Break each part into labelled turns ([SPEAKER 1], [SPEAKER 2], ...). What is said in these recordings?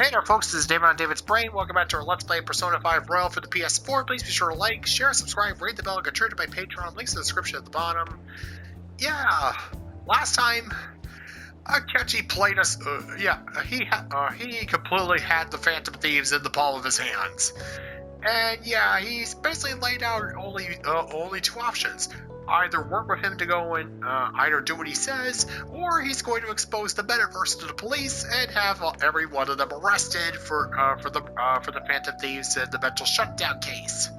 [SPEAKER 1] Hey there folks, this is David on David's Brain. Welcome back to our Let's Play Persona 5 Royal for the PS4. Please be sure to like, share, subscribe, rate the bell, and contribute to my Patreon. Links in the description at the bottom. Yeah, last time Akechi played us. He completely had the Phantom Thieves in the palm of his hands. And yeah, he's basically laid out only two options. Either work with him to go and either do what he says, or he's going to expose the metaverse to the police and have every one of them arrested for the Phantom Thieves and the mental shutdown case.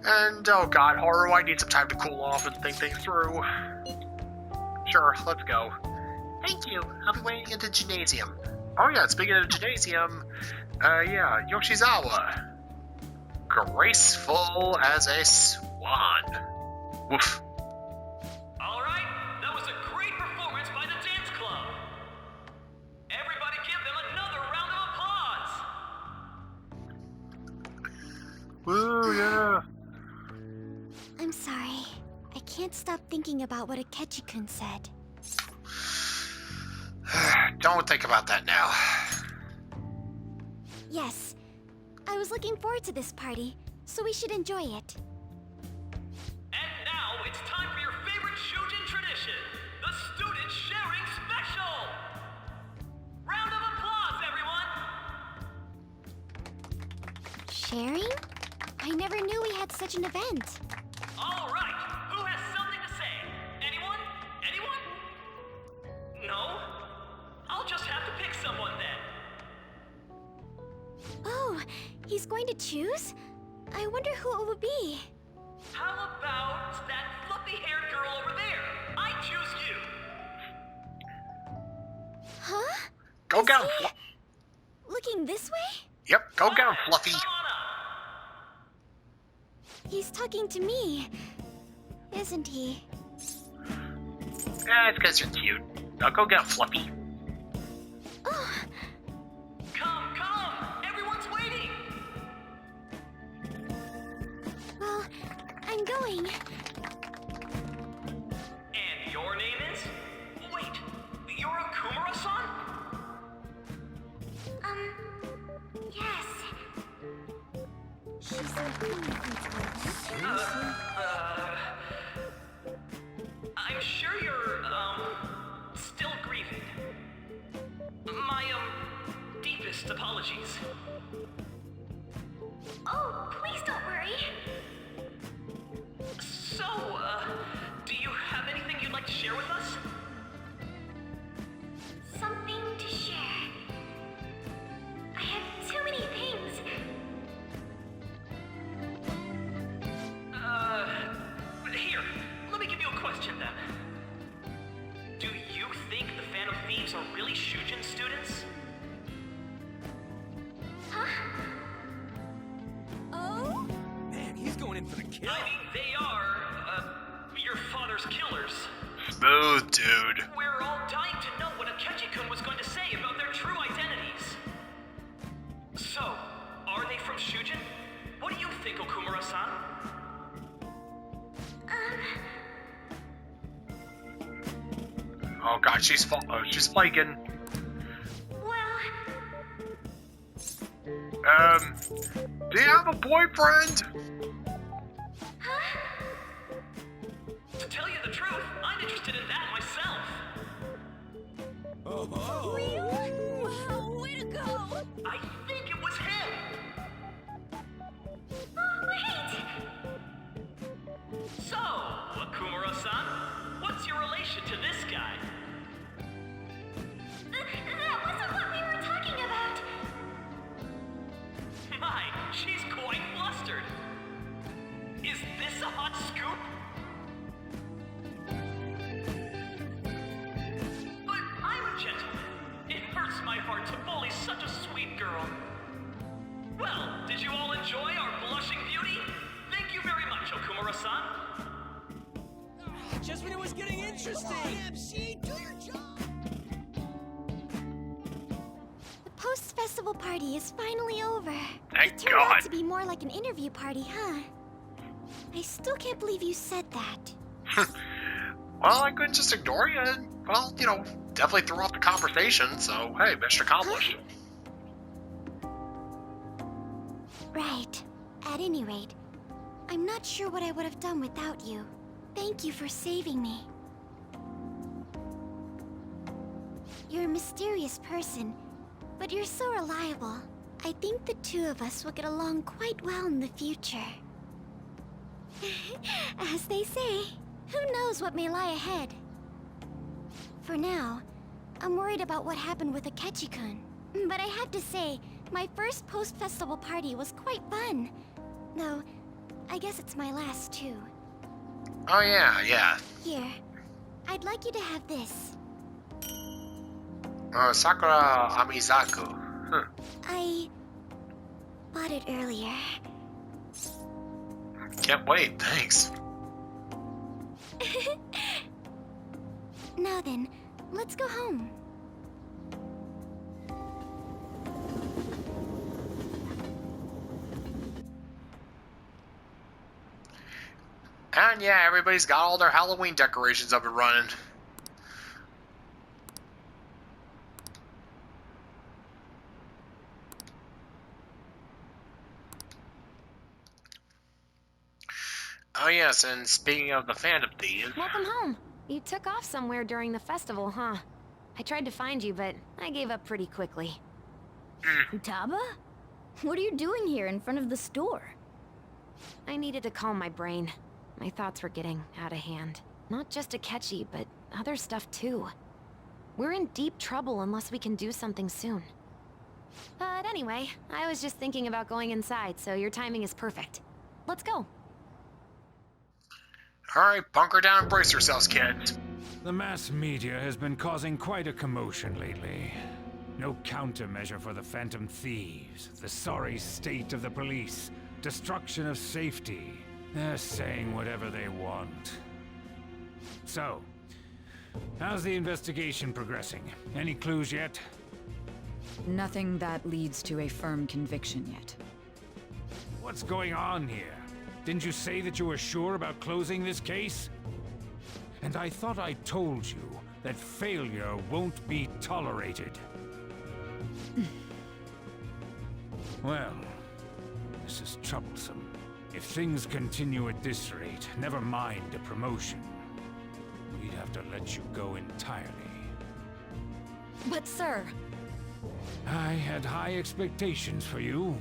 [SPEAKER 1] And oh god, Haru, I need some time to cool off and think things through. Sure, let's go. Thank you. I'll be waiting at the gymnasium. Oh yeah, speaking of the gymnasium, Yoshizawa. Graceful as a swan. Woof.
[SPEAKER 2] Alright, that was a great performance by the dance club. Everybody give them another round of applause.
[SPEAKER 1] Woo, yeah.
[SPEAKER 3] I'm sorry. I can't stop thinking about what Akechi-kun said.
[SPEAKER 1] Don't think about that now.
[SPEAKER 3] Yes. I was looking forward to this party, so we should enjoy it.
[SPEAKER 2] And now it's time for your favorite Shujin tradition, the Student Sharing Special! Round of applause, everyone!
[SPEAKER 3] Sharing? I never knew we had such an event.
[SPEAKER 2] All right, who has something to say? Anyone? Anyone? No? I'll just have to pick someone then.
[SPEAKER 3] Oh, he's going to choose? I wonder who it would be.
[SPEAKER 2] How about that fluffy-haired girl over there? I choose you.
[SPEAKER 3] Huh?
[SPEAKER 1] Go
[SPEAKER 3] Is
[SPEAKER 1] get him.
[SPEAKER 3] he looking this way?
[SPEAKER 1] Yep, go get him, Fluffy.
[SPEAKER 2] Come on up.
[SPEAKER 3] He's talking to me, isn't he?
[SPEAKER 1] It's because you're cute. Now go get him, Fluffy.
[SPEAKER 3] Oh,
[SPEAKER 2] Come, everyone's waiting.
[SPEAKER 3] well, I'm going.
[SPEAKER 2] And your name is? Wait, you're a Kumura-san?
[SPEAKER 3] Yes. She's so cool.
[SPEAKER 2] I'm sure you're, still grieving. My, deepest apologies.
[SPEAKER 3] Oh, please don't worry.
[SPEAKER 2] So, do you have anything you'd like to share with us?
[SPEAKER 3] Something to share. I have too many things.
[SPEAKER 2] Here, let me give you a question then. Do you think the Phantom Thieves are really Shujin students?
[SPEAKER 3] Huh? Oh?
[SPEAKER 4] Man, he's going in for the kill.
[SPEAKER 2] I mean, they are, your father's killers.
[SPEAKER 1] Smooth, dude.
[SPEAKER 2] We're all dying to know what Akechi-kun was going to say about their true identities. So, are they from Shujin? What do you think, Okumura-san?
[SPEAKER 1] Oh god, she's flaking.
[SPEAKER 3] Well,
[SPEAKER 1] Do you have a boyfriend?
[SPEAKER 3] huh?
[SPEAKER 2] To tell you the truth, I'm interested in that myself.
[SPEAKER 4] Oh,
[SPEAKER 3] Really? Wow, way to go!
[SPEAKER 2] I think it was him.
[SPEAKER 3] Oh, wait!
[SPEAKER 2] So, Okumura-san, what's your relation to this guy?
[SPEAKER 3] That wasn't what we were talking about.
[SPEAKER 2] My, she's quite flustered. Is this a hot scoop? But I'm a gentleman. It hurts my heart to bully such a sweet girl. Well, did you all enjoy our blushing beauty? Thank you very much, Okumura-san.
[SPEAKER 4] just when it was getting interesting. MC, do your job.
[SPEAKER 3] The post-festival party is finally over.
[SPEAKER 1] Thank
[SPEAKER 3] It turned
[SPEAKER 1] God.
[SPEAKER 3] out to be more like an interview party, huh? I still can't believe you said that.
[SPEAKER 1] Well, I couldn't just ignore you and, well, definitely threw off the conversation, so hey, mission accomplished.
[SPEAKER 3] Right. At any rate, I'm not sure what I would have done without you. Thank you for saving me. You're a mysterious person, but you're so reliable. I think the two of us will get along quite well in the future. As they say, who knows what may lie ahead? For now, I'm worried about what happened with Akechi-kun. But I have to say, my first post-festival party was quite fun. Though, I guess it's my last too.
[SPEAKER 1] Oh yeah.
[SPEAKER 3] Here, I'd like you to have this.
[SPEAKER 1] Sakura Amizaku.
[SPEAKER 3] I bought it earlier.
[SPEAKER 1] Can't wait, thanks.
[SPEAKER 3] Now then, let's go home.
[SPEAKER 1] And yeah, everybody's got all their Halloween decorations up and running. Oh yes, and speaking of the Phantom Thief...
[SPEAKER 5] Welcome home. You took off somewhere during the festival, huh? I tried to find you, but I gave up pretty quickly.
[SPEAKER 6] Taba? What are you doing here in front of the store?
[SPEAKER 5] I needed to calm my brain. My thoughts were getting out of hand. Not just Akechi, but other stuff too. We're in deep trouble unless we can do something soon. But anyway, I was just thinking about going inside, so your timing is perfect. Let's go.
[SPEAKER 1] Alright, bunker down and brace yourselves, kids.
[SPEAKER 7] The mass media has been causing quite a commotion lately. No countermeasure for the Phantom Thieves, the sorry state of the police, destruction of safety. They're saying whatever they want. So, how's the investigation progressing? Any clues yet?
[SPEAKER 8] Nothing that leads to a firm conviction yet.
[SPEAKER 7] What's going on here? Didn't you say that you were sure about closing this case? And I thought I told you that failure won't be tolerated. Well, this is troublesome. If things continue at this rate, never mind a promotion. We'd have to let you go entirely.
[SPEAKER 8] But sir...
[SPEAKER 7] I had high expectations for you.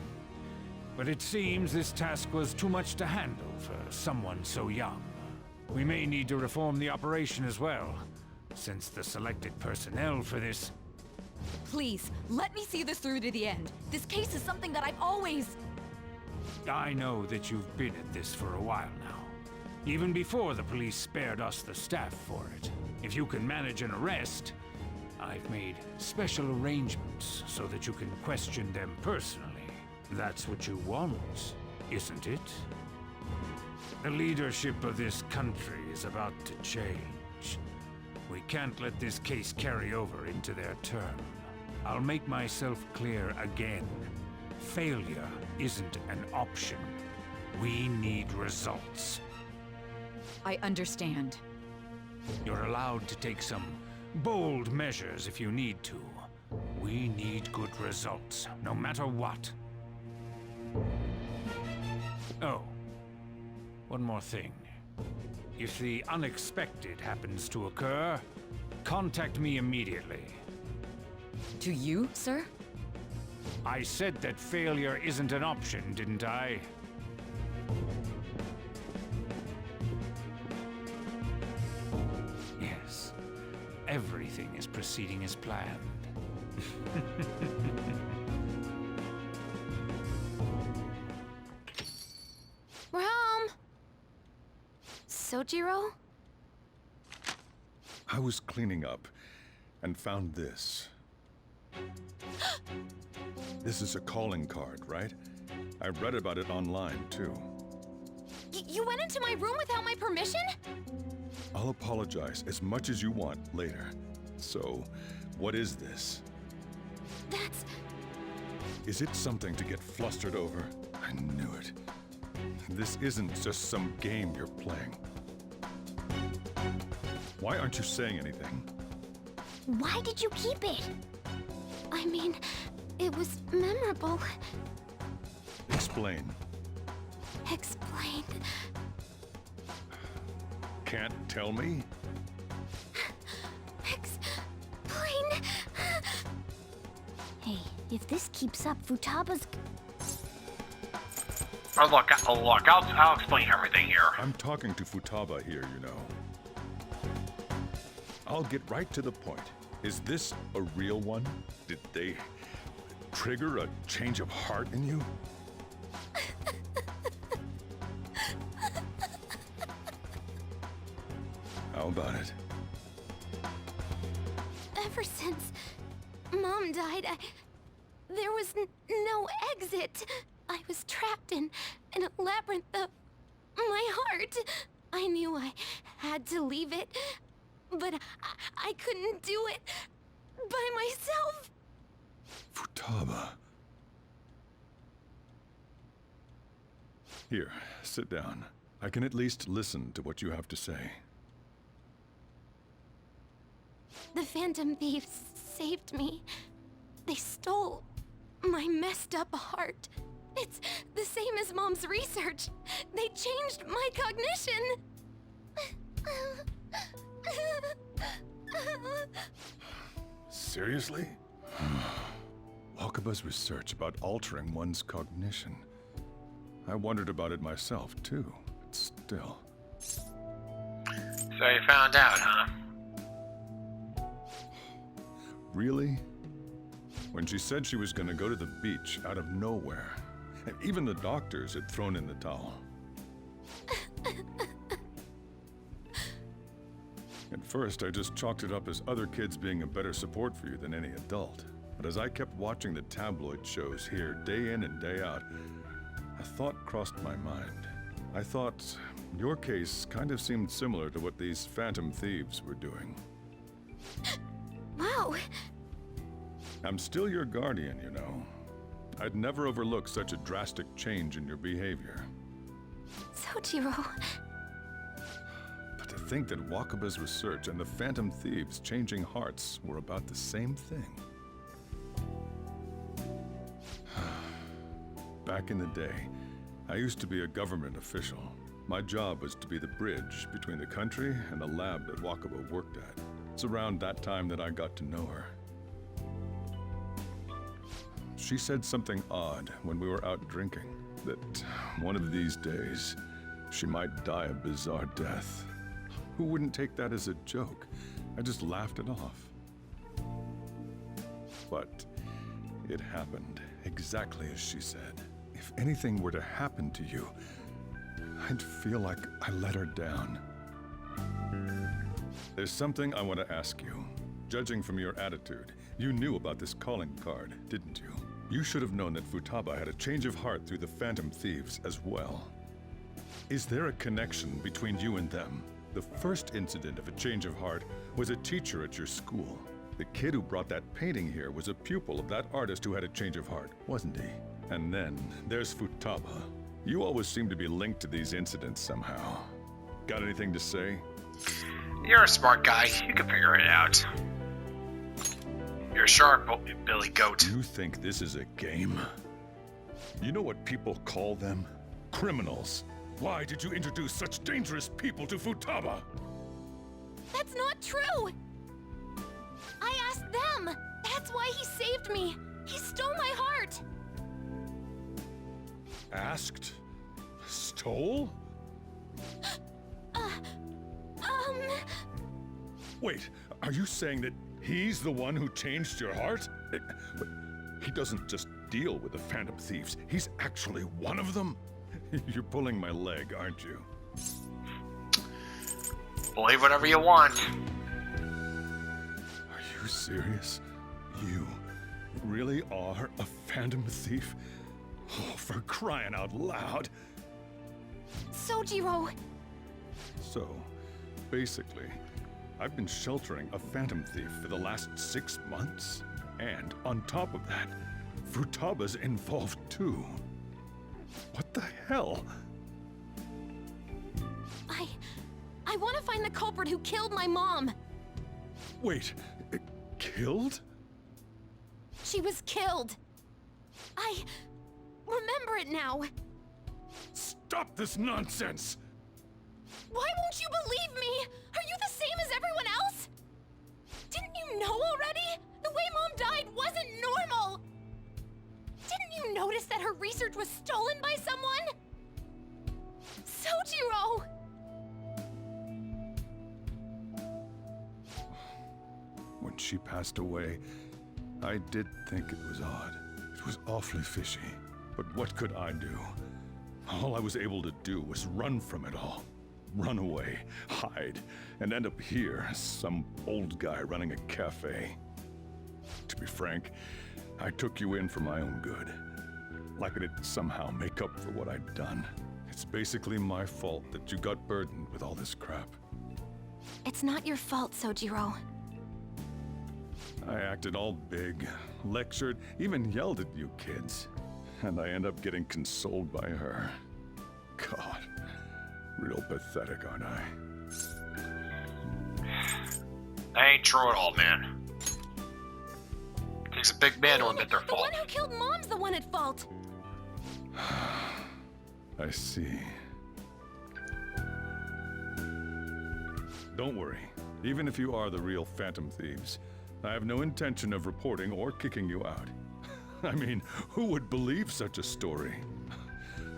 [SPEAKER 7] But it seems this task was too much to handle for someone so young. We may need to reform the operation as well, since the selected personnel for this...
[SPEAKER 8] Please, let me see this through to the end. This case is something that I've always...
[SPEAKER 7] I know that you've been at this for a while now. Even before the police spared us the staff for it. If you can manage an arrest, I've made special arrangements so that you can question them personally. That's what you want, isn't it? The leadership of this country is about to change. We can't let this case carry over into their term. I'll make myself clear again. Failure isn't an option. We need results.
[SPEAKER 8] I understand.
[SPEAKER 7] You're allowed to take some bold measures if you need to. We need good results, no matter what. Oh, one more thing. If the unexpected happens to occur, contact me immediately.
[SPEAKER 8] To you, sir?
[SPEAKER 7] I said that failure isn't an option, didn't I? Yes, everything is proceeding as planned.
[SPEAKER 5] We're home! Sojiro?
[SPEAKER 9] I was cleaning up and found this. This is a calling card, right? I read about it online, too.
[SPEAKER 5] You went into my room without my permission?
[SPEAKER 9] I'll apologize as much as you want later. So, what is this?
[SPEAKER 3] That's...
[SPEAKER 9] Is it something to get flustered over? I knew it. This isn't just some game you're playing. Why aren't you saying anything?
[SPEAKER 3] Why did you keep it? I mean, it was memorable.
[SPEAKER 9] Explain.
[SPEAKER 3] Explain.
[SPEAKER 9] Can't tell me?
[SPEAKER 3] Explain.
[SPEAKER 6] Hey, if this keeps up, Futaba's...
[SPEAKER 1] Oh, look, I'll explain everything here.
[SPEAKER 9] I'm talking to Futaba here, you know. I'll get right to the point. Is this a real one? Did they trigger a change of heart in you? How about it?
[SPEAKER 3] Ever since Mom died, there was no exit. I was trapped in a labyrinth of my heart. I knew I had to leave it, but I couldn't do it by myself.
[SPEAKER 9] Futaba. Here, sit down. I can at least listen to what you have to say.
[SPEAKER 3] The Phantom Thieves saved me. They stole my messed up heart. It's the same as Mom's research. They changed my cognition.
[SPEAKER 9] Seriously? Wakaba's research about altering one's cognition. I wondered about it myself, too, but still.
[SPEAKER 1] So you found out, huh?
[SPEAKER 9] Really? When she said she was going to go to the beach out of nowhere, and even the doctors had thrown in the towel. At first, I just chalked it up as other kids being a better support for you than any adult. But as I kept watching the tabloid shows here day in and day out, a thought crossed my mind. I thought your case kind of seemed similar to what these Phantom Thieves were doing.
[SPEAKER 3] Wow.
[SPEAKER 9] I'm still your guardian, you know. I'd never overlook such a drastic change in your behavior.
[SPEAKER 3] Sojiro.
[SPEAKER 9] But to think that Wakaba's research and the Phantom Thieves changing hearts were about the same thing. Back in the day, I used to be a government official. My job was to be the bridge between the country and the lab that Wakaba worked at. It's around that time that I got to know her. She said something odd when we were out drinking, that one of these days, she might die a bizarre death. Who wouldn't take that as a joke? I just laughed it off. But it happened exactly as she said. If anything were to happen to you, I'd feel like I let her down. There's something I want to ask you. Judging from your attitude, you knew about this calling card, didn't you? You should have known that Futaba had a change of heart through the Phantom Thieves as well. Is there a connection between you and them? The first incident of a change of heart was a teacher at your school. The kid who brought that painting here was a pupil of that artist who had a change of heart, wasn't he? And then there's Futaba. You always seem to be linked to these incidents somehow. Got anything to say?
[SPEAKER 1] You're a smart guy. You can figure it out. You're sharp, Billy Goat.
[SPEAKER 9] You think this is a game? You know what people call them? Criminals. Why did you introduce such dangerous people to Futaba?
[SPEAKER 3] That's not true! I asked them! That's why he saved me! He stole my heart!
[SPEAKER 9] Asked? Stole? Wait, are you saying that he's the one who changed your heart? But he doesn't just deal with the Phantom Thieves. He's actually one of them? You're pulling my leg, aren't you?
[SPEAKER 1] Believe whatever you want.
[SPEAKER 9] Are you serious? You really are a Phantom Thief? Oh, for crying out loud!
[SPEAKER 3] Sojiro!
[SPEAKER 9] So, basically, I've been sheltering a Phantom Thief for the last 6 months. And on top of that, Futaba's involved too. What the hell?
[SPEAKER 3] I want to find the culprit who killed my mom.
[SPEAKER 9] Wait, killed?
[SPEAKER 3] She was killed.
[SPEAKER 5] remember it now.
[SPEAKER 7] Stop this nonsense!
[SPEAKER 5] Why won't you believe me? Are you the same as everyone else? Didn't you know already? The way Mom died wasn't normal! Didn't you notice that her research was stolen by someone? Sojiro!
[SPEAKER 9] When she passed away, I did think it was odd. It was awfully fishy. But what could I do? All I was able to do was run from it all. Run away, hide, and end up here as some old guy running a cafe. To be frank, I took you in for my own good. Like I didn't somehow make up for what I'd done. It's basically my fault that you got burdened with all this crap.
[SPEAKER 5] It's not your fault, Sojiro.
[SPEAKER 9] I acted all big, lectured, even yelled at you kids. And I end up getting consoled by her. God, real pathetic, aren't I?
[SPEAKER 1] That ain't true at all, man. Takes a big man to admit their
[SPEAKER 5] The
[SPEAKER 1] fault.
[SPEAKER 5] one who killed Mom's the one at fault.
[SPEAKER 9] I see. Don't worry. Even if you are the real Phantom Thieves, I have no intention of reporting or kicking you out. I mean, who would believe such a story?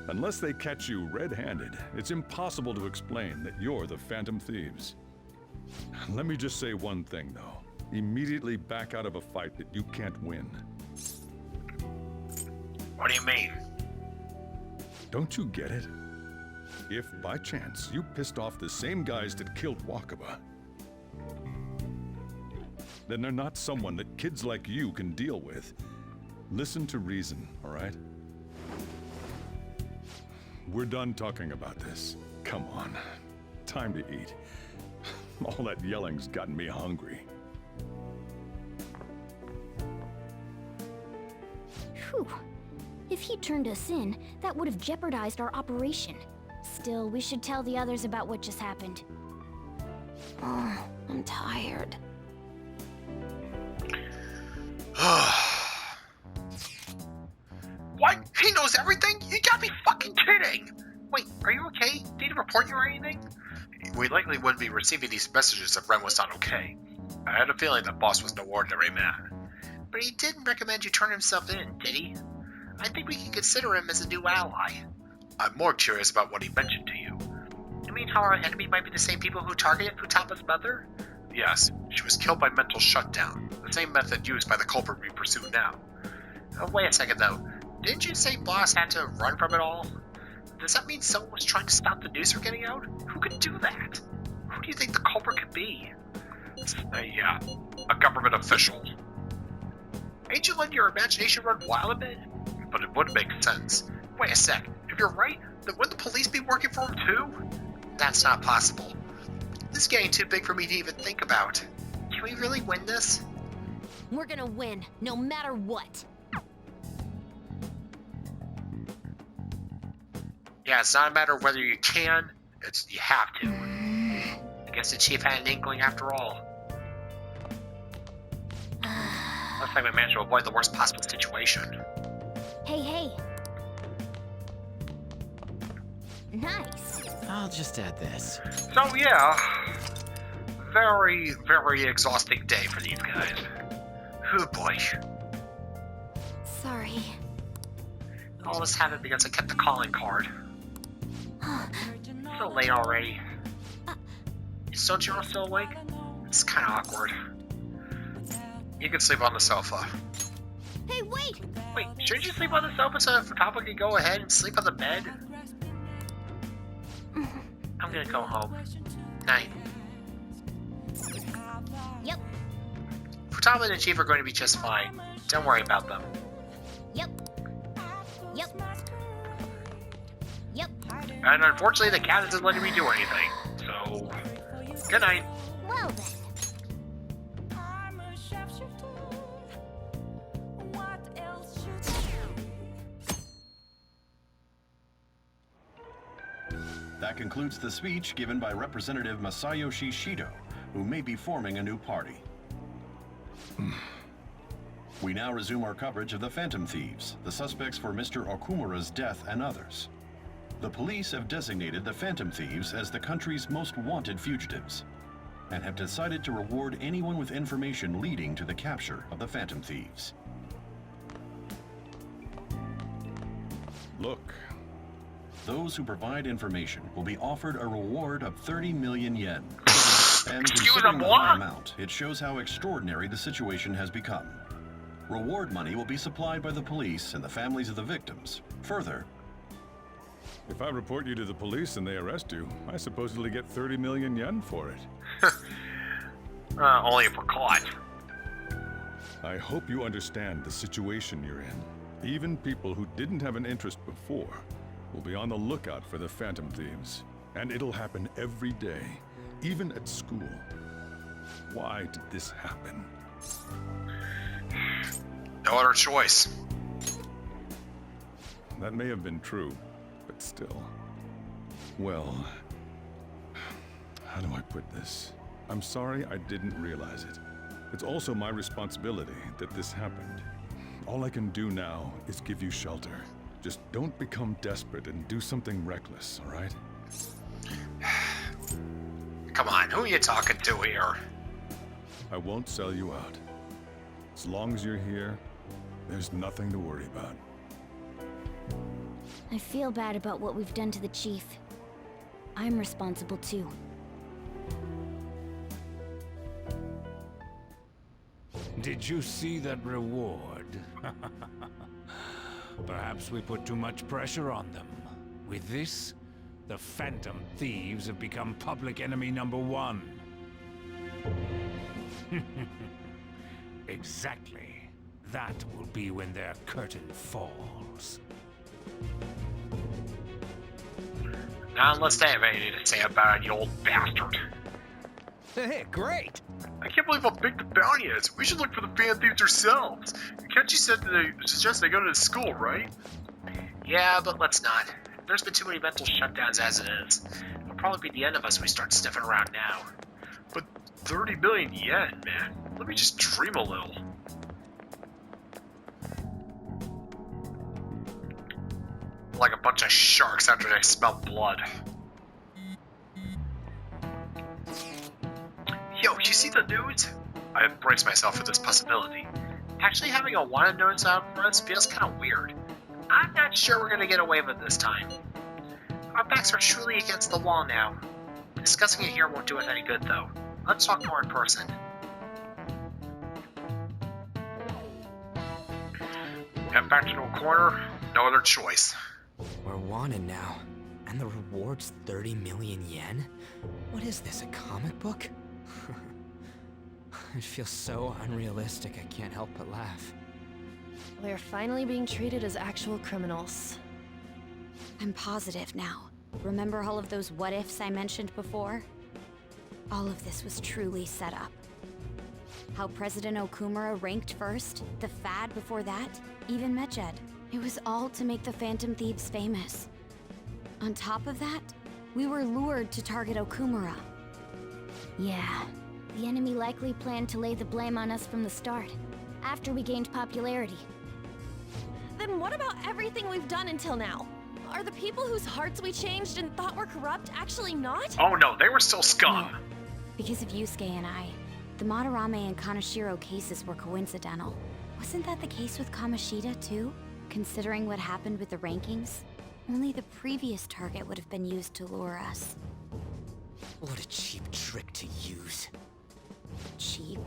[SPEAKER 9] Unless they catch you red-handed, it's impossible to explain that you're the Phantom Thieves. Let me just say one thing, though. Immediately back out of a fight that you can't win.
[SPEAKER 1] What do you mean?
[SPEAKER 9] Don't you get it? If, by chance, you pissed off the same guys that killed Wakaba, then they're not someone that kids like you can deal with. Listen to reason, all right? We're done talking about this. Come on. Time to eat. All that yelling's gotten me hungry.
[SPEAKER 6] Whew. If he turned us in, that would have jeopardized our operation. Still, we should tell the others about what just happened.
[SPEAKER 5] Oh, I'm tired.
[SPEAKER 1] What? He knows everything? You gotta be fucking kidding! Wait, are you okay? Need to report you or anything? We likely wouldn't be receiving these messages if Ren was not okay. I had a feeling that boss was no ordinary man. But he didn't recommend you turn himself in, did he? I think we can consider him as a new ally. I'm more curious about what he mentioned to you. You mean how our enemy might be the same people who targeted Futaba's mother? Yes, she was killed by mental shutdown, the same method used by the culprit we pursue now. Wait a second though, didn't you say boss had to run from it all? Does that mean someone was trying to stop the news from getting out? Who could do that? Who do you think the culprit could be? A government official. Ain't you letting your imagination run wild a bit? But it would make sense. Wait a sec, if you're right, then wouldn't the police be working for him too? That's not possible. This is getting too big for me to even think about. Can we really win this?
[SPEAKER 5] We're gonna win, no matter what.
[SPEAKER 1] Yeah, it's not a matter of whether you can, it's you have to. I guess the chief had an inkling after all. Looks like we managed to avoid the worst possible situation.
[SPEAKER 6] Hey. Nice.
[SPEAKER 10] I'll just add this.
[SPEAKER 1] So yeah, very, very exhausting day for these guys. Oh boy.
[SPEAKER 3] Sorry.
[SPEAKER 1] All this happened because I kept the calling card. So late already. Is Sojiro still awake? It's kinda awkward. You can sleep on the sofa.
[SPEAKER 3] Hey, wait!
[SPEAKER 1] Wait, shouldn't you sleep on the sofa so that Futaba can go ahead and sleep on the bed? I'm gonna go home. Night.
[SPEAKER 3] Yep.
[SPEAKER 1] Futaba and the Chief are going to be just fine. Don't worry about them.
[SPEAKER 3] Yep.
[SPEAKER 1] And unfortunately, the cat isn't letting me do anything. So, good night.
[SPEAKER 3] Well then.
[SPEAKER 11] That concludes the speech given by Representative Masayoshi Shido, who may be forming a new party. We now resume our coverage of the Phantom Thieves, the suspects for Mr. Okumura's death and others. The police have designated the Phantom Thieves as the country's most wanted fugitives, and have decided to reward anyone with information leading to the capture of the Phantom Thieves.
[SPEAKER 9] Look.
[SPEAKER 11] Those who provide information will be offered a reward of 30 million yen. And
[SPEAKER 1] Excuse
[SPEAKER 11] considering
[SPEAKER 1] me,
[SPEAKER 11] the
[SPEAKER 1] what?
[SPEAKER 11] high amount, it shows how extraordinary the situation has become. Reward money will be supplied by the police and the families of the victims. Further,
[SPEAKER 9] If I report you to the police and they arrest you, I supposedly get 30 million yen for it.
[SPEAKER 1] Only if we're caught.
[SPEAKER 9] I hope you understand the situation you're in. Even people who didn't have an interest before will be on the lookout for the Phantom Thieves. And it'll happen every day, even at school. Why did this happen?
[SPEAKER 1] No other choice.
[SPEAKER 9] That may have been true, but still. Well, how do I put this? I'm sorry I didn't realize it. It's also my responsibility that this happened. All I can do now is give you shelter. Just don't become desperate and do something reckless, all right?
[SPEAKER 1] Come on, who are you talking to here?
[SPEAKER 9] I won't sell you out. As long as you're here, there's nothing to worry about.
[SPEAKER 6] I feel bad about what we've done to the chief. I'm responsible too.
[SPEAKER 7] Did you see that reward? Perhaps we put too much pressure on them. With this, the Phantom Thieves have become public enemy #1. Exactly. That will be when their curtain falls.
[SPEAKER 1] Not unless they have anything to say about it, you old bastard.
[SPEAKER 4] Hey, great!
[SPEAKER 1] I can't believe how big the bounty is. We should look for the Phantom Thieves ourselves. Akechi said that they suggest they go to the school, right? Yeah, but let's not. There's been too many mental shutdowns as it is. It'll probably be the end of us if we start sniffing around now. But 30 million yen, man. Let me just dream a little. Like a bunch of sharks after they smell blood. Yo, you see the news? I embrace myself for this possibility. Actually having a wanted notice out for us feels kind of weird. I'm not sure we're gonna get away with it this time. Our backs are truly against the wall now. Discussing it here won't do us any good, though. Let's talk more in person. Head back to a corner. No other choice.
[SPEAKER 10] We're wanted now. And the reward's 30 million yen? What is this, a comic book? It feels so unrealistic I can't help but laugh.
[SPEAKER 5] We're finally being treated as actual criminals.
[SPEAKER 6] I'm positive now. Remember all of those what-ifs I mentioned before? All of this was truly set up. How President Okumura ranked first, the Fad before that, even Medjed. It was all to make the Phantom Thieves famous. On top of that, we were lured to target Okumura. Yeah, the enemy likely planned to lay the blame on us from the start, after we gained popularity.
[SPEAKER 5] Then what about everything we've done until now? Are the people whose hearts we changed and thought were corrupt actually not?
[SPEAKER 1] Oh no, they were still scum.
[SPEAKER 6] No. Because of Yusuke and I, the Madarame and Kaneshiro cases were coincidental. Wasn't that the case with Kamoshida too? Considering what happened with the rankings, only the previous target would have been used to lure us.
[SPEAKER 10] What a cheap trick to use.
[SPEAKER 6] Cheap?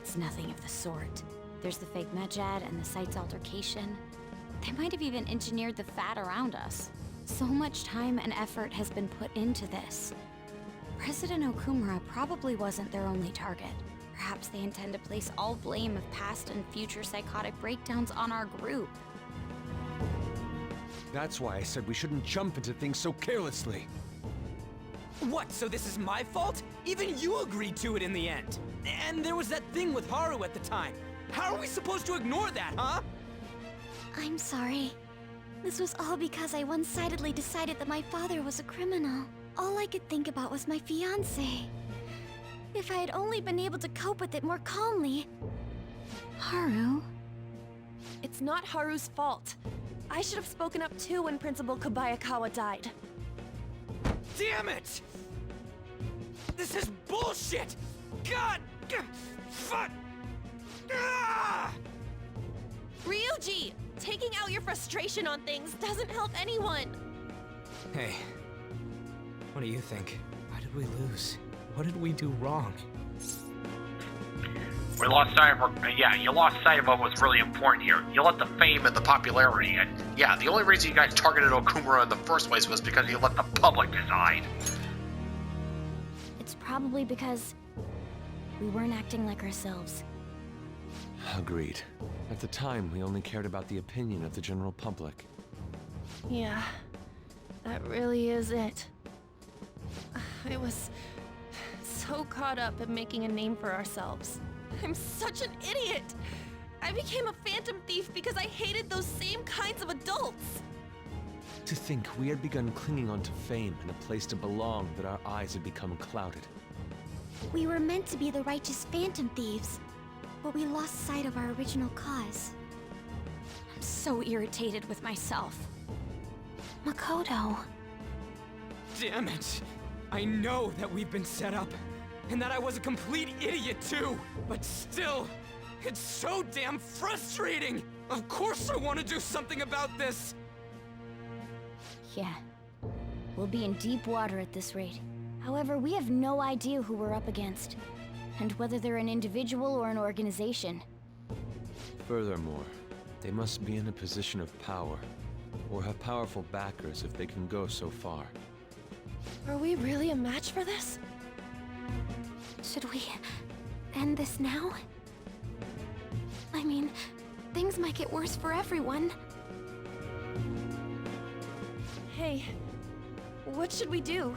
[SPEAKER 6] It's nothing of the sort. There's the fake Medjed and the site's altercation. They might have even engineered the Fad around us. So much time and effort has been put into this. President Okumura probably wasn't their only target. Perhaps they intend to place all blame of past and future psychotic breakdowns on our group.
[SPEAKER 4] That's why I said we shouldn't jump into things so carelessly.
[SPEAKER 10] What, so this is my fault? Even you agreed to it in the end. And there was that thing with Haru at the time. How are we supposed to ignore that, huh?
[SPEAKER 3] I'm sorry. This was all because I one-sidedly decided that my father was a criminal. All I could think about was my fiancé. If I had only been able to cope with it more calmly. Haru?
[SPEAKER 5] It's not Haru's fault. I should have spoken up too when Principal Kobayakawa died.
[SPEAKER 10] Damn it! This is bullshit! God! Fuck! Ah!
[SPEAKER 5] Ryuji! Taking out your frustration on things doesn't help anyone!
[SPEAKER 10] Hey, what do you think? Why did we lose? What did we do wrong?
[SPEAKER 1] We lost sight of you lost sight of what was really important here. You let the fame and the popularity, and yeah, the only reason you guys targeted Okumura in the first place was because you let the public decide.
[SPEAKER 3] It's probably because we weren't acting like ourselves.
[SPEAKER 4] Agreed. At the time, we only cared about the opinion of the general public.
[SPEAKER 5] Yeah, that really is it. I was so caught up in making a name for ourselves. I'm such an idiot! I became a phantom thief because I hated those same kinds of adults!
[SPEAKER 4] To think we had begun clinging onto fame and a place to belong that our eyes had become clouded.
[SPEAKER 3] We were meant to be the righteous phantom thieves, but we lost sight of our original cause.
[SPEAKER 6] I'm so irritated with myself.
[SPEAKER 3] Makoto.
[SPEAKER 10] Damn it! I know that we've been set up, and that I was a complete idiot too! But still, it's so damn frustrating! Of course I want to do something about this!
[SPEAKER 3] Yeah. We'll be in deep water at this rate. However, we have no idea who we're up against, and whether they're an individual or an organization.
[SPEAKER 4] Furthermore, they must be in a position of power, or have powerful backers if they can go so far.
[SPEAKER 5] Are we really a match for this?
[SPEAKER 3] Should we end this now? I mean, things might get worse for everyone.
[SPEAKER 5] Hey, what should we do?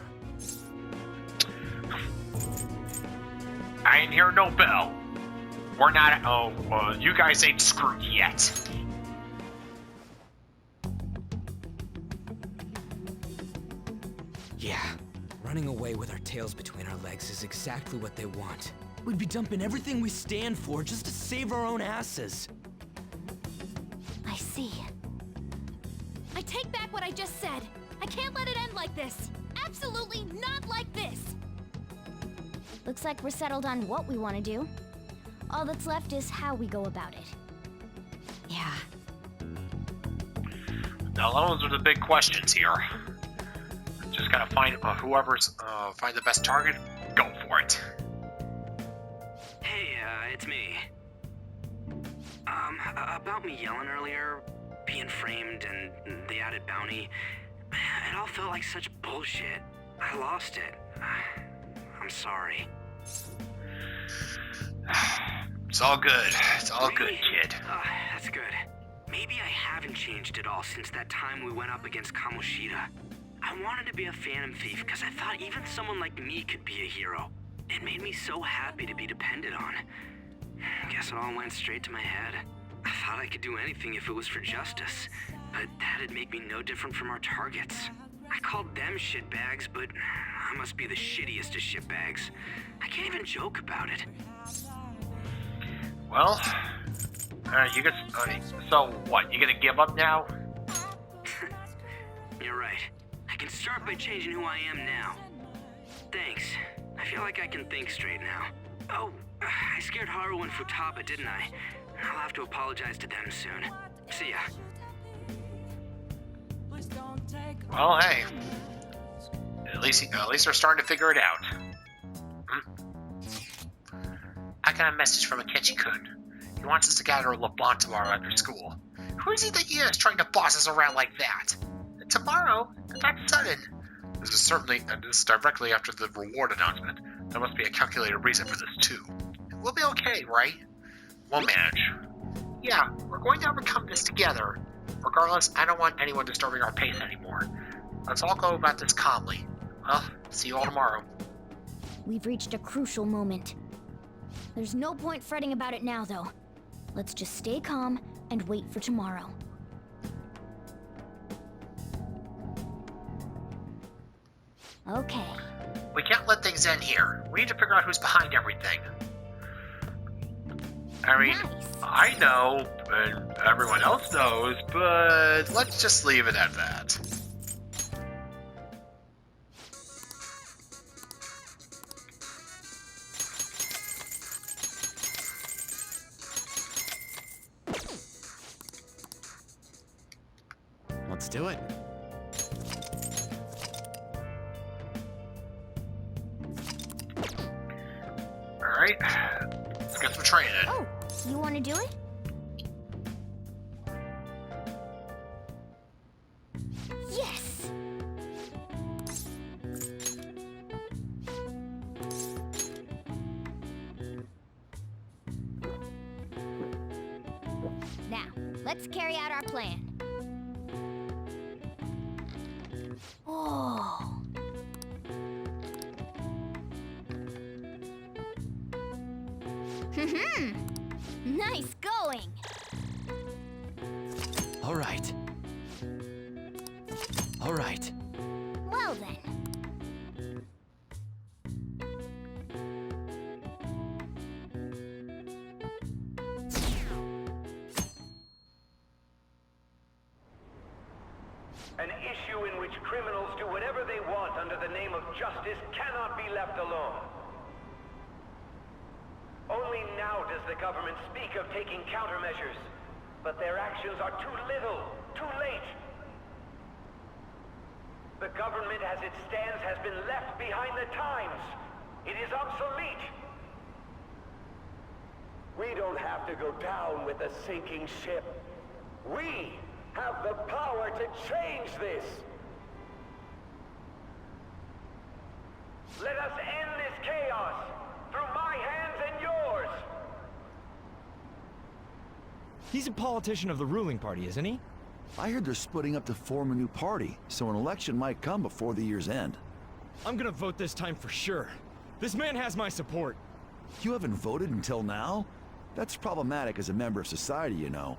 [SPEAKER 1] I ain't hear no bell. We're not. You guys ain't screwed yet.
[SPEAKER 10] Yeah, running away with our tails between our legs is exactly what they want. We'd be dumping everything we stand for just to save our own asses.
[SPEAKER 3] I see.
[SPEAKER 8] I take back what I just said. I can't let it end like this. Absolutely not like this.
[SPEAKER 3] Looks like we're settled on what we want to do. All that's left is how we go about it.
[SPEAKER 6] Yeah.
[SPEAKER 1] Now those are the big questions here. Just gotta find find the best target. Go for it.
[SPEAKER 12] Hey, it's me. About me yelling earlier, being framed, and the added bounty, it all felt like such bullshit. I lost it. I'm sorry.
[SPEAKER 1] It's all good. It's all
[SPEAKER 12] Really?
[SPEAKER 1] good, kid.
[SPEAKER 12] That's good. Maybe I haven't changed at all since that time we went up against Kamoshida. I wanted to be a phantom thief because I thought even someone like me could be a hero. It made me so happy to be depended on. Guess it all went straight to my head. I thought I could do anything if it was for justice, but that'd make me no different from our targets. I called them shitbags, but I must be the shittiest of shitbags. I can't even joke about it.
[SPEAKER 1] Well, you get. So what? You gonna give up now?
[SPEAKER 12] You're right. I can start by changing who I am now. Thanks. I feel like I can think straight now. Oh, I scared Haru and Futaba, didn't I? I'll have to apologize to them soon. See ya.
[SPEAKER 1] Well, hey. At least they're starting to figure it out. I got a message from Akechi-kun. He wants us to gather at LeBlanc tomorrow after school. Who does he think he is, trying to boss us around like that? Tomorrow? That's sudden. This is directly after the reward announcement. There must be a calculated reason for this, too. We'll be okay, right? We'll manage. Yeah, we're going to overcome this together. Regardless, I don't want anyone disturbing our pace anymore. Let's all go about this calmly. Well, see you all tomorrow.
[SPEAKER 3] We've reached a crucial moment. There's no point fretting about it now, though. Let's just stay calm and wait for tomorrow. Okay.
[SPEAKER 1] We can't let things end here. We need to figure out who's behind everything. I mean,
[SPEAKER 3] Nice.
[SPEAKER 1] I know, and everyone else knows, but let's just leave it at that.
[SPEAKER 10] Let's do it.
[SPEAKER 1] Alright, let's get some training.
[SPEAKER 3] Oh, you want to do it? Yes! Now, let's carry out our plan. Oh. Nice going.
[SPEAKER 10] All right. All right.
[SPEAKER 3] Well then.
[SPEAKER 13] An issue in which criminals do whatever they want under the name of justice cannot be left alone. Only now does the government speak of taking countermeasures, but their actions are too little, too late. The government as it stands has been left behind the times. It is obsolete. We don't have to go down with the sinking ship. We have the power to change this. Let us end this chaos through my hands and yours.
[SPEAKER 10] He's a politician of the ruling party, isn't he?
[SPEAKER 14] I heard they're splitting up to form a new party, so an election might come before the year's end.
[SPEAKER 10] I'm gonna vote this time for sure. This man has my support.
[SPEAKER 14] You haven't voted until now? That's problematic as a member of society, you know.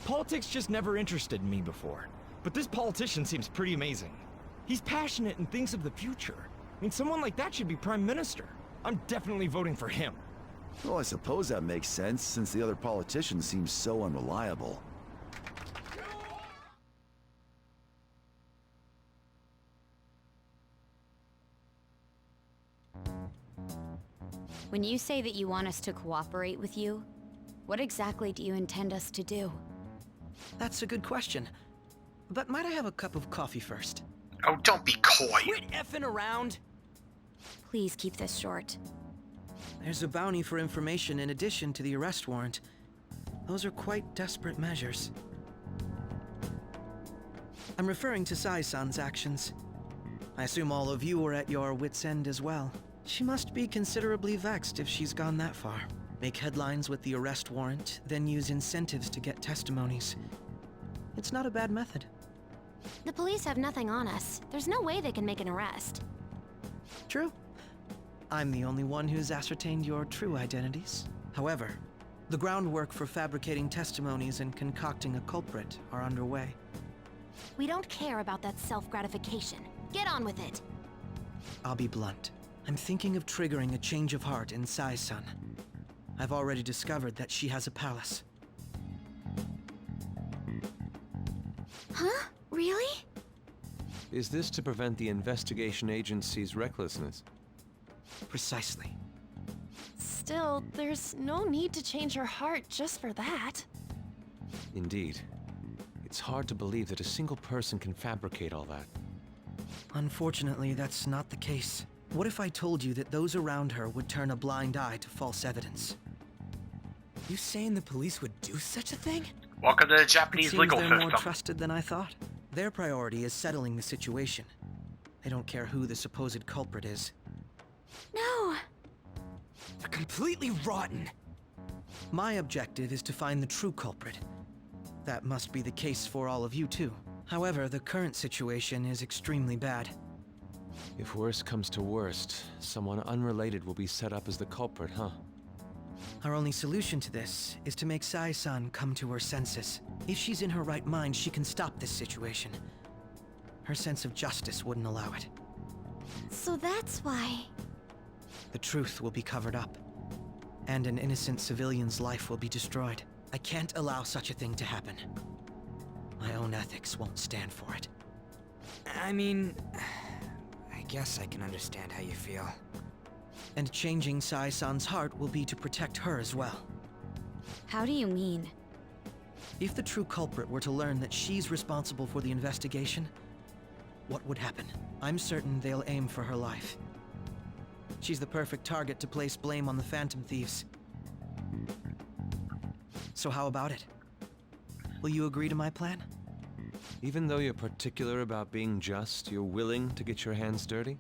[SPEAKER 10] Politics just never interested me before. But this politician seems pretty amazing. He's passionate and thinks of the future. I mean, someone like that should be prime minister. I'm definitely voting for him.
[SPEAKER 14] Well, I suppose that makes sense, since the other politician seems so unreliable.
[SPEAKER 6] When you say that you want us to cooperate with you, what exactly do you intend us to do?
[SPEAKER 15] That's a good question. But might I have a cup of coffee first?
[SPEAKER 1] Oh, don't be coy.
[SPEAKER 15] Quit effing around!
[SPEAKER 6] Please keep this short.
[SPEAKER 15] There's a bounty for information in addition to the arrest warrant. Those are quite desperate measures. I'm referring to Sai-san's actions. I assume all of you are at your wits' end as well. She must be considerably vexed if she's gone that far. Make headlines with the arrest warrant, then use incentives to get testimonies. It's not a bad method.
[SPEAKER 5] The police have nothing on us. There's no way they can make an arrest.
[SPEAKER 15] True. I'm the only one who's ascertained your true identities. However, the groundwork for fabricating testimonies and concocting a culprit are underway.
[SPEAKER 5] We don't care about that self-gratification. Get on with it.
[SPEAKER 15] I'll be blunt. I'm thinking of triggering a change of heart in Sai-san. I've already discovered that she has a palace.
[SPEAKER 3] Huh? Really?
[SPEAKER 4] Is this to prevent the investigation agency's recklessness?
[SPEAKER 15] Precisely.
[SPEAKER 5] Still, there's no need to change her heart just for that.
[SPEAKER 4] Indeed. It's hard to believe that a single person can fabricate all that.
[SPEAKER 15] Unfortunately, that's not the case. What if I told you that those around her would turn a blind eye to false evidence?
[SPEAKER 10] You saying the police would do such a thing?
[SPEAKER 1] Welcome to the
[SPEAKER 15] It
[SPEAKER 1] Japanese
[SPEAKER 15] seems
[SPEAKER 1] legal
[SPEAKER 15] they're
[SPEAKER 1] system.
[SPEAKER 15] more trusted than I thought. Their priority is settling the situation. They don't care who the supposed culprit is.
[SPEAKER 3] No!
[SPEAKER 10] They're completely rotten.
[SPEAKER 15] My objective is to find the true culprit. That must be the case for all of you too. However, the current situation is extremely bad.
[SPEAKER 4] If worst comes to worst, someone unrelated will be set up as the culprit, huh?
[SPEAKER 15] Our only solution to this is to make Sai-san come to her senses. If she's in her right mind, she can stop this situation. Her sense of justice wouldn't allow it.
[SPEAKER 3] So that's why...
[SPEAKER 15] The truth will be covered up. and an innocent civilian's life will be destroyed. I can't allow such a thing to happen. My own ethics won't stand for it.
[SPEAKER 10] I mean, I guess I can understand how you feel.
[SPEAKER 15] And changing Sai-san's heart will be to protect her as well.
[SPEAKER 6] How do you mean?
[SPEAKER 15] If the true culprit were to learn that she's responsible for the investigation, what would happen? I'm certain they'll aim for her life. She's the perfect target to place blame on the Phantom Thieves. So how about it? Will you agree to my plan?
[SPEAKER 4] Even though you're particular about being just, you're willing to get your hands dirty?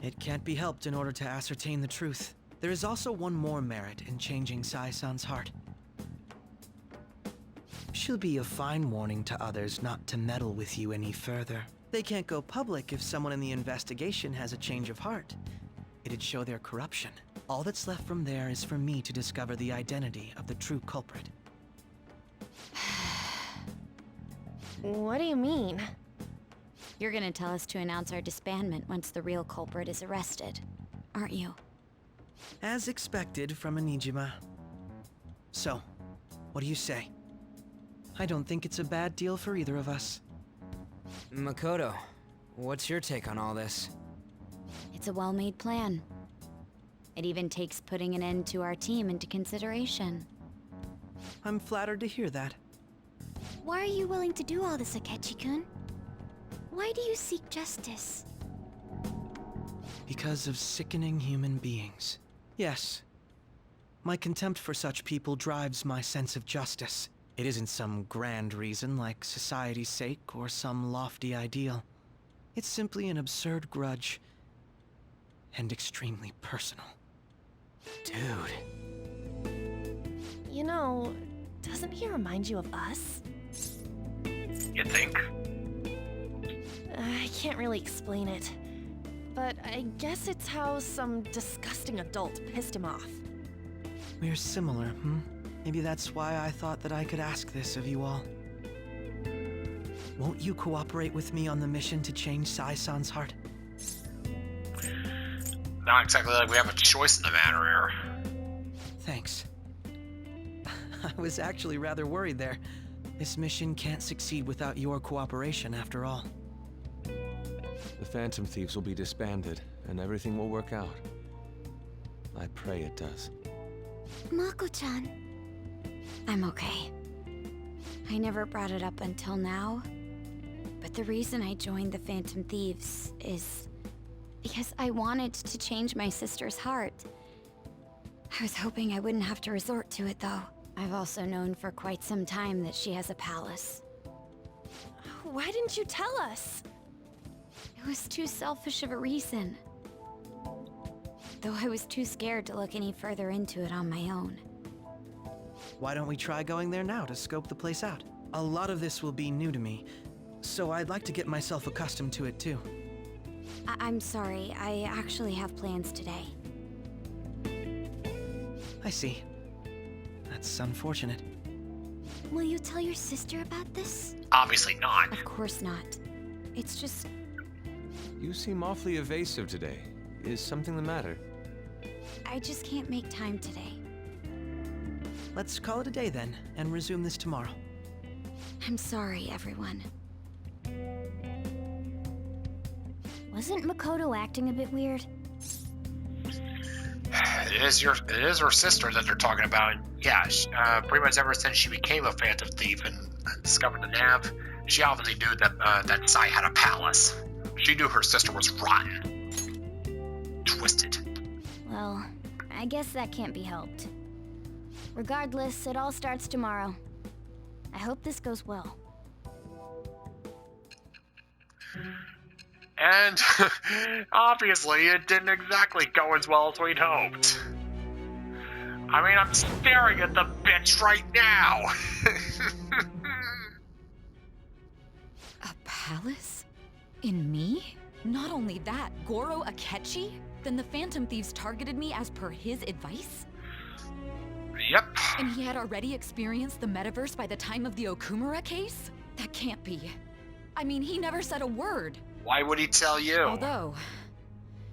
[SPEAKER 15] It can't be helped in order to ascertain the truth. There is also one more merit in changing Sai-san's heart. She'll be a fine warning to others not to meddle with you any further. They can't go public if someone in the investigation has a change of heart. It'd show their corruption. All that's left from there is for me to discover the identity of the true culprit.
[SPEAKER 5] What do you mean?
[SPEAKER 6] You're gonna tell us to announce our disbandment once the real culprit is arrested, aren't you?
[SPEAKER 15] As expected from a Nijima. So, what do you say? I don't think it's a bad deal for either of us.
[SPEAKER 10] Makoto, what's your take on all this?
[SPEAKER 6] It's a well-made plan. It even takes putting an end to our team into consideration.
[SPEAKER 15] I'm flattered to hear that.
[SPEAKER 3] Why are you willing to do all this, Akechi-kun? Why do you seek justice?
[SPEAKER 15] Because of sickening human beings. Yes. My contempt for such people drives my sense of justice. It isn't some grand reason like society's sake or some lofty ideal. It's simply an absurd grudge. And extremely personal.
[SPEAKER 10] Dude.
[SPEAKER 8] You know, doesn't he remind you of us?
[SPEAKER 1] You think?
[SPEAKER 8] I can't really explain it. But I guess it's how some disgusting adult pissed him off.
[SPEAKER 15] We're similar, Maybe that's why I thought that I could ask this of you all. Won't you cooperate with me on the mission to change Sai-san's heart?
[SPEAKER 1] Not exactly like we have a choice in the matter here.
[SPEAKER 15] Thanks. I was actually rather worried there. This mission can't succeed without your cooperation, after all.
[SPEAKER 4] The Phantom Thieves will be disbanded, and everything will work out. I pray it does.
[SPEAKER 3] Mako-chan.
[SPEAKER 6] I'm okay. I never brought it up until now, but the reason I joined the Phantom Thieves is because I wanted to change my sister's heart. I was hoping I wouldn't have to resort to it, though. I've also known for quite some time that she has a palace.
[SPEAKER 8] Why didn't you tell us?
[SPEAKER 6] It was too selfish of a reason. Though I was too scared to look any further into it on my own.
[SPEAKER 15] Why don't we try going there now to scope the place out? A lot of this will be new to me, so I'd like to get myself accustomed to it too.
[SPEAKER 6] I'm sorry, I actually have plans today.
[SPEAKER 15] I see. That's unfortunate.
[SPEAKER 3] Will you tell your sister about this?
[SPEAKER 1] Obviously not.
[SPEAKER 6] Of course not. It's just...
[SPEAKER 4] You seem awfully evasive today. Is something the matter?
[SPEAKER 6] I just can't make time today.
[SPEAKER 15] Let's call it a day then, and resume this tomorrow.
[SPEAKER 6] I'm sorry, everyone.
[SPEAKER 3] Wasn't Makoto acting a bit weird?
[SPEAKER 1] It is her sister that they're talking about. And yeah, pretty much ever since she became a Phantom Thief and discovered the nav, she obviously knew that Sai had a palace. She knew her sister was rotten. Twisted.
[SPEAKER 3] Well, I guess that can't be helped. Regardless, it all starts tomorrow. I hope this goes well.
[SPEAKER 1] And obviously it didn't exactly go as well as we'd hoped. I mean, I'm staring at the bitch right now.
[SPEAKER 16] A palace? In me? Not only that, Goro Akechi? Then the Phantom Thieves targeted me as per his advice?
[SPEAKER 1] Yep.
[SPEAKER 16] And he had already experienced the metaverse by the time of the Okumura case? That can't be. I mean, he never said a word.
[SPEAKER 1] Why would he tell you?
[SPEAKER 16] Although,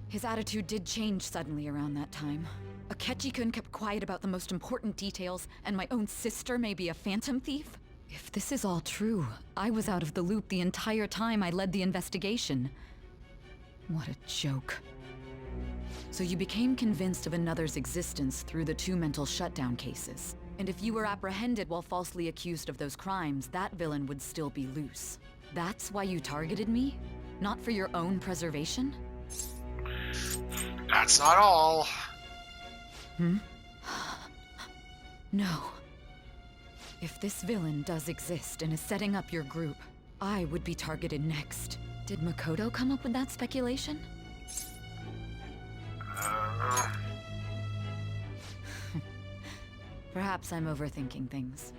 [SPEAKER 16] his attitude did change suddenly around that time. Akechi-kun kept quiet about the most important details, and my own sister may be a phantom thief? If this is all true, I was out of the loop the entire time I led the investigation. What a joke. So you became convinced of another's existence through the 2 mental shutdown cases. And if you were apprehended while falsely accused of those crimes, that villain would still be loose. That's why you targeted me? Not for your own preservation?
[SPEAKER 1] That's not all.
[SPEAKER 16] No. If this villain does exist and is setting up your group, I would be targeted next. Did Makoto come up with that speculation? Perhaps I'm overthinking things.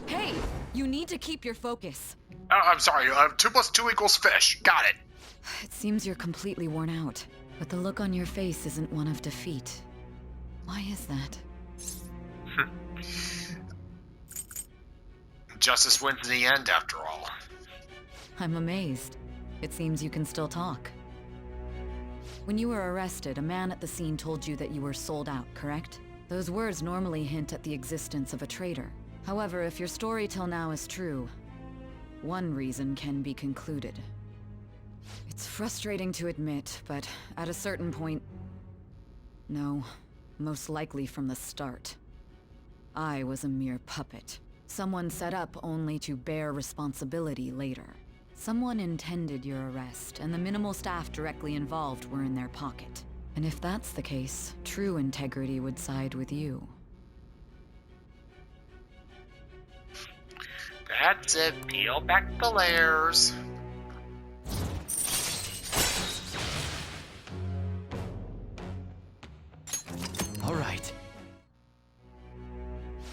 [SPEAKER 16] Hey! You need to keep your focus.
[SPEAKER 1] I'm sorry, 2 + 2 = fish. Got it.
[SPEAKER 16] It seems you're completely worn out, but the look on your face isn't one of defeat. Why is that?
[SPEAKER 1] Justice wins in the end, after all.
[SPEAKER 16] I'm amazed. It seems you can still talk. When you were arrested, a man at the scene told you that you were sold out, correct? Those words normally hint at the existence of a traitor. However, if your story till now is true, one reason can be concluded. It's frustrating to admit, but at a certain point... No, most likely from the start. I was a mere puppet. Someone set up only to bear responsibility later. Someone intended your arrest, and the minimal staff directly involved were in their pocket. And if that's the case, true integrity would side with you.
[SPEAKER 1] That's it. Peel back the layers.
[SPEAKER 10] All right.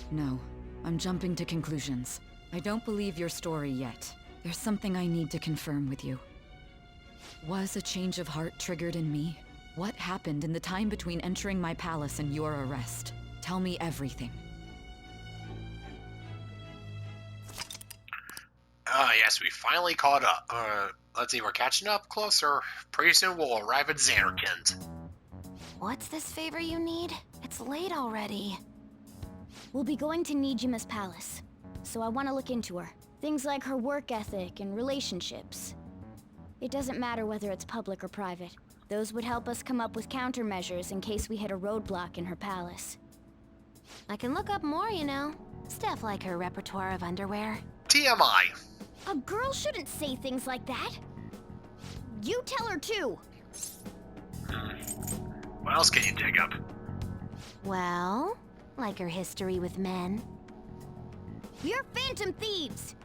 [SPEAKER 16] No, I'm jumping to conclusions. I don't believe your story yet. There's something I need to confirm with you. Was a change of heart triggered in me? What happened in the time between entering my palace and your arrest? Tell me everything.
[SPEAKER 1] Yes, we finally caught up. Let's see, we're catching up closer. Pretty soon we'll arrive at Xanarkand.
[SPEAKER 3] What's this favor you need? It's late already. We'll be going to Nijima's palace, so I want to look into her. Things like her work ethic and relationships. It doesn't matter whether it's public or private. Those would help us come up with countermeasures in case we hit a roadblock in her palace.
[SPEAKER 5] I can look up more, you know. Stuff like her repertoire of underwear.
[SPEAKER 1] TMI.
[SPEAKER 3] A girl shouldn't say things like that. You tell her too.
[SPEAKER 1] What else can you dig up?
[SPEAKER 5] Well, like her history with men.
[SPEAKER 3] You're phantom thieves!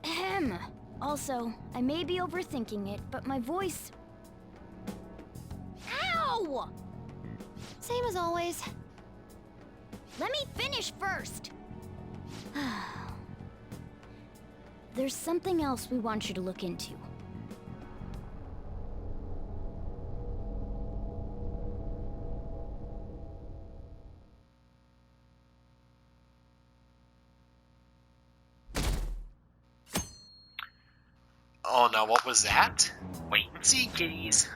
[SPEAKER 3] Ahem. Also, I may be overthinking it, but my voice... Ow!
[SPEAKER 5] Same as always.
[SPEAKER 3] Let me finish first! There's something else we want you to look into.
[SPEAKER 1] Oh no, what was that? Wait and see, kiddies.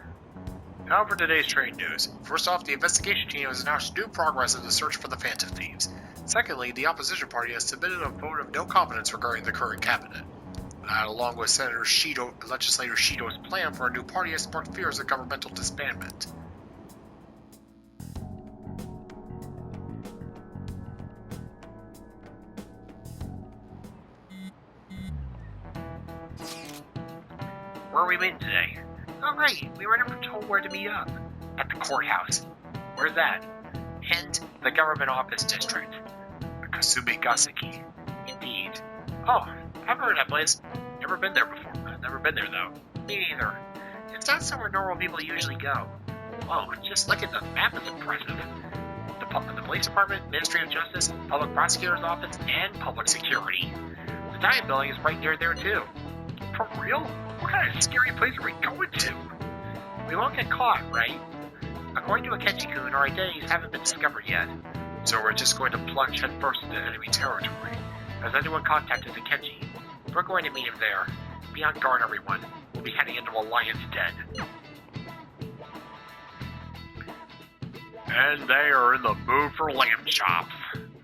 [SPEAKER 1] Now for today's trade news. First off, the investigation team has announced new progress in the search for the Phantom Thieves. Secondly, the opposition party has submitted a vote of no confidence regarding the current cabinet. That, along with Legislator Shido's plan for a new party, has sparked fears of governmental disbandment. Where are we meeting today? Oh right, we were never told where to meet up. At the courthouse. Where's that? Hint, the government office district. Kasumigaseki. Indeed. Oh, I've heard of that place. Never been there before. Never been there though. Me neither. It's not somewhere normal people usually go. Oh, just look at the map, it's impressive. The police department, Ministry of Justice, public prosecutor's office, and public security. The diet building is right near there too. For real? What kind of scary place are we going to? We won't get caught, right? According to Akechi-kun, our identities haven't been discovered yet. So we're just going to plunge headfirst into enemy territory. Has anyone contacted Akechi? We're going to meet him there. Be on guard, everyone. We'll be heading into a lion's den. And they are in the mood for lamb chops.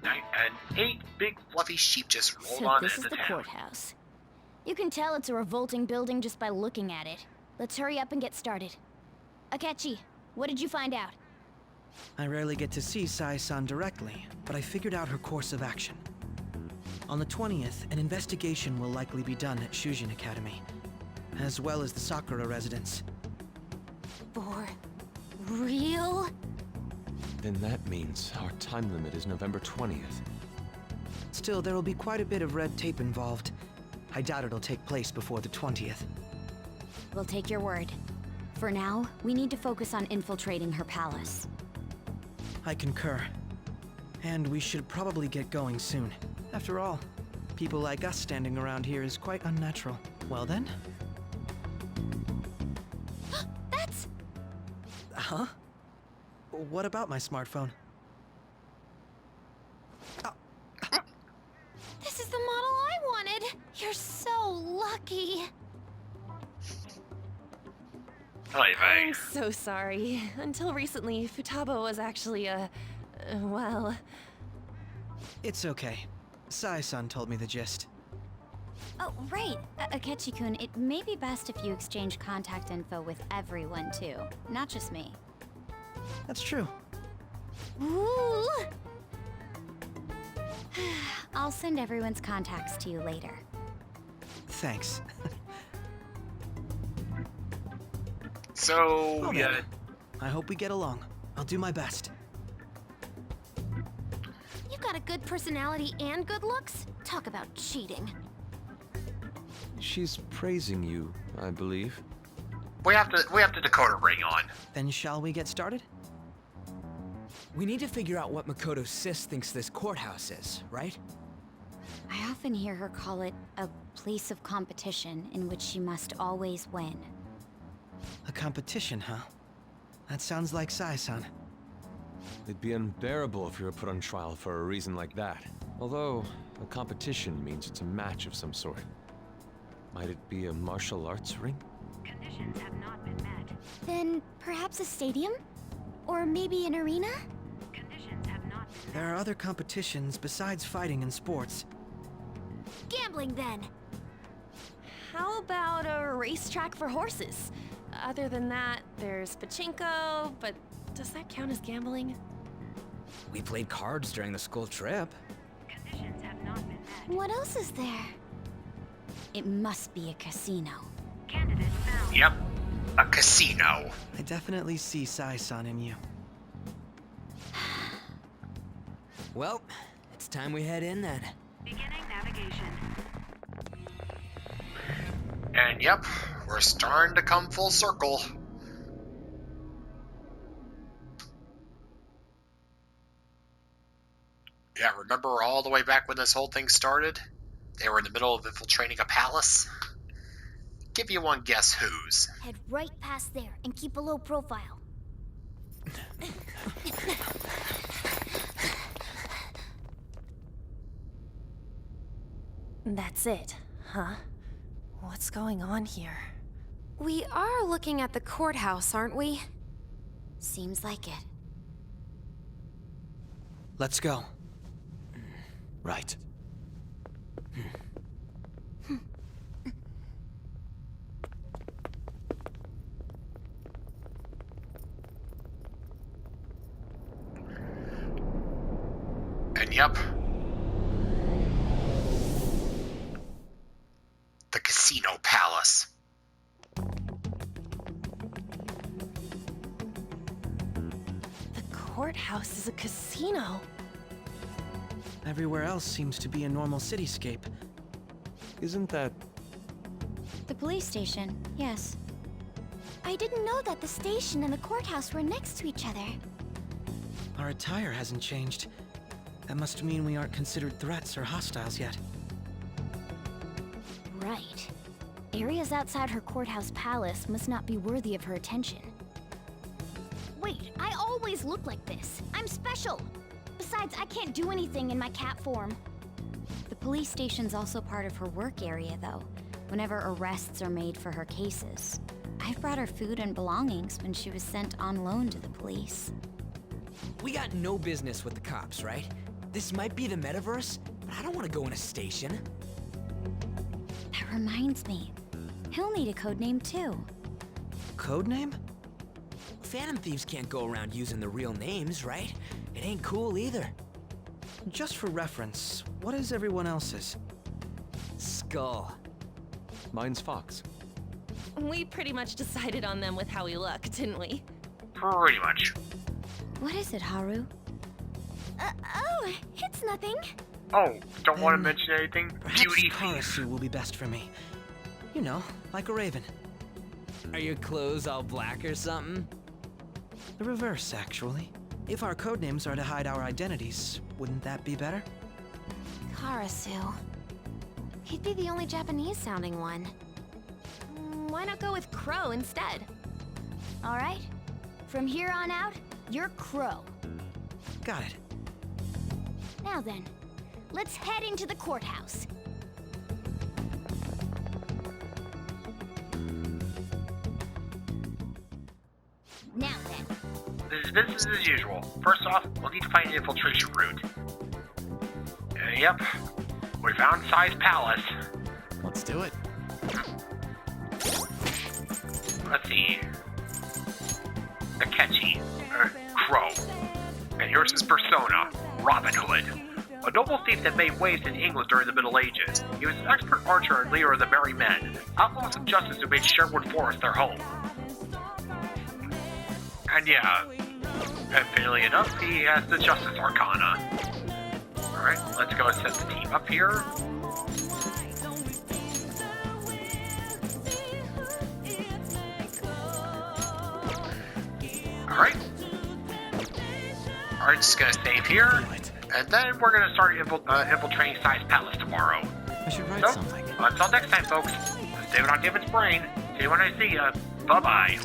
[SPEAKER 1] And 8 big fluffy sheep just rolled
[SPEAKER 3] So
[SPEAKER 1] on
[SPEAKER 3] this is
[SPEAKER 1] into
[SPEAKER 3] the
[SPEAKER 1] town.
[SPEAKER 3] courthouse. You can tell it's a revolting building just by looking at it. Let's hurry up and get started. Akechi, what did you find out?
[SPEAKER 15] I rarely get to see Sai-san directly, but I figured out her course of action. On the 20th, an investigation will likely be done at Shujin Academy, as well as the Sakura residence.
[SPEAKER 3] For real?
[SPEAKER 4] Then that means our time limit is November 20th.
[SPEAKER 15] Still, there will be quite a bit of red tape involved. I doubt it'll take place before the 20th.
[SPEAKER 6] We'll take your word. For now, we need to focus on infiltrating her palace.
[SPEAKER 15] I concur. And we should probably get going soon. After all, people like us standing around here is quite unnatural. Well then?
[SPEAKER 3] That's...
[SPEAKER 15] Huh? What about my smartphone?
[SPEAKER 3] This is the model I wanted! You're so lucky!
[SPEAKER 8] I'm so sorry. Until recently, Futaba was actually well...
[SPEAKER 15] It's okay. Sai-san told me the gist.
[SPEAKER 6] Oh, right. Akechi-kun, it may be best if you exchange contact info with everyone, too. Not just me.
[SPEAKER 15] That's true.
[SPEAKER 3] Ooh!
[SPEAKER 6] I'll send everyone's contacts to you later.
[SPEAKER 15] Thanks.
[SPEAKER 1] So,
[SPEAKER 15] Okay.
[SPEAKER 1] yeah.
[SPEAKER 15] I hope we get along. I'll do my best.
[SPEAKER 3] You got a good personality and good looks? Talk about cheating.
[SPEAKER 4] She's praising you, I believe.
[SPEAKER 1] We have to Dakota ring on.
[SPEAKER 15] Then shall we get started?
[SPEAKER 10] We need to figure out what Makoto Sis thinks this courthouse is, right?
[SPEAKER 6] I often hear her call it a place of competition in which she must always win.
[SPEAKER 15] A competition, huh? That sounds like Sai-san.
[SPEAKER 4] It'd be unbearable if you were put on trial for a reason like that. Although, a competition means it's a match of some sort. Might it be a martial arts ring?
[SPEAKER 5] Conditions have not been met.
[SPEAKER 3] Then perhaps a stadium? Or maybe an arena?
[SPEAKER 5] Conditions have not been met.
[SPEAKER 15] There are other competitions besides fighting and sports.
[SPEAKER 3] Gambling, then.
[SPEAKER 8] How about a racetrack for horses? Other than that, there's pachinko, but does that count as gambling?
[SPEAKER 10] We played cards during the school trip.
[SPEAKER 5] Conditions have not been met.
[SPEAKER 3] What else is there?
[SPEAKER 6] It must be a casino.
[SPEAKER 5] Candidate found.
[SPEAKER 1] Yep. A casino.
[SPEAKER 15] I definitely see Sai-san in you.
[SPEAKER 10] Well, it's time we head in then.
[SPEAKER 5] Beginning navigation.
[SPEAKER 1] And yep, we're starting to come full circle. Yeah, remember all the way back when this whole thing started? They were in the middle of infiltrating a palace? Give you one guess whose.
[SPEAKER 3] Head right past there and keep a low profile.
[SPEAKER 8] That's it, huh? What's going on here?
[SPEAKER 5] We are looking at the courthouse, aren't we?
[SPEAKER 6] Seems like it.
[SPEAKER 15] Let's go.
[SPEAKER 4] Right.
[SPEAKER 1] And yep. The casino palace.
[SPEAKER 8] The courthouse is a casino.
[SPEAKER 15] Everywhere else seems to be a normal cityscape.
[SPEAKER 4] Isn't that...
[SPEAKER 6] The police station, yes.
[SPEAKER 3] I didn't know that the station and the courthouse were next to each other.
[SPEAKER 15] Our attire hasn't changed. That must mean we aren't considered threats or hostiles yet.
[SPEAKER 3] Right. Areas outside her courthouse palace must not be worthy of her attention. Wait, I always look like this. I'm special. Besides, I can't do anything in my cat form.
[SPEAKER 6] The police station's also part of her work area, though. whenever arrests are made for her cases. I've brought her food and belongings when she was sent on loan to the police.
[SPEAKER 10] We got no business with the cops, right? This might be the metaverse, but I don't want to go in a station.
[SPEAKER 6] That reminds me. He'll need a code name too.
[SPEAKER 15] Codename?
[SPEAKER 10] Phantom thieves can't go around using the real names, right? It ain't cool either.
[SPEAKER 15] Just for reference, what is everyone else's?
[SPEAKER 10] Skull.
[SPEAKER 4] Mine's Fox.
[SPEAKER 8] We pretty much decided on them with how we look, didn't we?
[SPEAKER 1] Pretty much.
[SPEAKER 6] What is it, Haru?
[SPEAKER 3] Oh, it's nothing.
[SPEAKER 1] Oh, don't want to mention anything?
[SPEAKER 15] Perhaps
[SPEAKER 1] Beauty.
[SPEAKER 15] Karasu will be best for me. You know, like a raven.
[SPEAKER 10] Are your clothes all black or something?
[SPEAKER 15] The reverse, actually. If our codenames are to hide our identities, wouldn't that be better?
[SPEAKER 5] Karasu. He'd be the only Japanese-sounding one.
[SPEAKER 8] Why not go with Crow instead?
[SPEAKER 3] All right. From here on out, you're Crow.
[SPEAKER 15] Got it.
[SPEAKER 3] Now then, let's head into the courthouse. Now then.
[SPEAKER 1] This is business as usual. First off, we'll need to find an infiltration route. Yep. We found Sai's palace.
[SPEAKER 17] Let's do it.
[SPEAKER 1] Let's see. Akechi. Crow. And here's his persona, Robin Hood. A noble thief that made waves in England during the Middle Ages. He was an expert archer and leader of the Merry Men, outlaws of justice who made Sherwood Forest their home. And yeah, conveniently enough, he has the Justice Arcana. Alright, let's go and set the team up here. Alright. Alright, just gonna save here. And then we're gonna start infiltrating Sai's palace tomorrow.
[SPEAKER 17] I should write something.
[SPEAKER 1] Until next time, folks. This is David on David's Brain. See you when I see ya. Bye-bye.